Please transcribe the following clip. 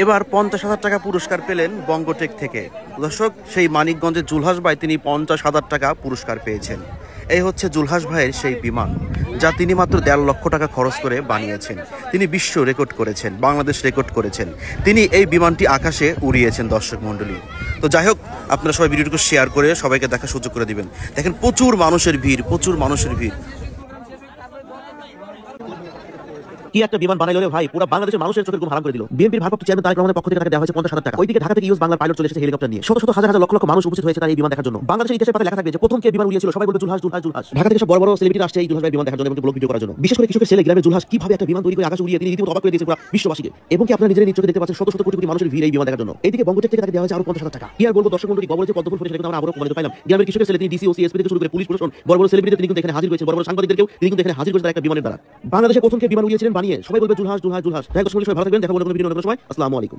এবার 50,000 টাকা পুরস্কার পেলেন বঙ্গটেক থেকে। দর্শক, সেই মানিকগঞ্জের জুলহাস ভাই তিনি 50,000 টাকা পুরস্কার পেয়েছেন। এই হচ্ছে জুলহাস ভাইয়ের সেই বিমান, যা তিনি মাত্র 1.5 লক্ষ টাকা খরচ করে বানিয়েছেন। তিনি বিশ্ব রেকর্ড করেছেন, বাংলাদেশ রেকর্ড করেছেন। তিনি এই বিমানটি আকাশে উড়িয়েছেন দর্শক মণ্ডলী। তো যাই হোক, আপনারা সবাই ভিডিওটিকে শেয়ার করে সবাইকে দেখার সুযোগ করে দিবেন। দেখেন প্রচুর মানুষের ভিড়, প্রচুর মানুষের ভিড়। কি একটা বিমান বানাইলো রে ভাই, পুরো বাংলাদেশের মানুষের চোখের ঘুম হারাম করে দিল। বিএনপির ভারপ্রাপ্ত চেয়ারম্যান তারেক রহমানের পক্ষ থেকে তাকে দেওয়া হয়েছে 50,000 টাকা। ওইদিকে ঢাকা থেকে ইউএস বাংলার পাইলট চলে এসেছে হেলিকপ্টার নিয়ে। শত শত হাজার হাজার লক্ষ লক্ষ মানুষ উপস্থিত হয়েছে তার এই বিমান দেখার জন্য। বাংলাদেশের ইতিহাসের পাতায় লেখা থাকবে যে প্রথম কে বিমান উড়িয়েছিল, সবাই বলবে জুলহাস জুলহাস জুলহাস। ঢাকা থেকে সব বড় বড় সেলিব্রিটি আসছে এই জুলহাস ভাই বিমান দেখার জন্য এবং ব্লগ ভিডিও করার জন্য। বিশেষ করে কৃষকের ছেলে গ্রামের জুলহাস কিভাবে একটা বিমান তৈরি করে আকাশে উড়িয়ে তিনি রীতিমতো অবাক করে দিয়েছে পুরো বিশ্ববাসীকে। এবং কি আপনারা নিজের নিজ চোখে দেখতে পাচ্ছেন শত শত কোটি কোটি মানুষের ভিড় এই বিমান দেখার জন্য। এইদিকে বঙ্গটেক থেকে তাকে দেওয়া হয়েছে আরো 50,000 টাকা। কি আর বলবো দর্শক মণ্ডলী, গবরে যে পদ্মফুল ফুটেছে সেটা আমরা আবারও প্রমাণিত পাইলাম। গ্রামের কৃষকের ছেলে তিনি ডিসি ওসি এসপি থেকে শুরু করে পুলিশ প্রশাসন বড় বড় সেলিব্রিটি তিনি কিন্তু এখানে হাজির হয়েছে, বড় বড় সাংবাদিকদেরকেও তিনি কিন্তু এখানে হাজির করেছে তার একটা বিমানের দ্বারা। বাংলাদেশে প্রথম কে বিমান উড়িয়েছিলেন বানিয়ে সবাই বলবে জুলহাস জুলহাস জুলহাস। ভালো থাকবেন, দেখা হবে অন্য কোনো ভিডিও অন্য কোনো সময়। আসসালামু আলাইকুম।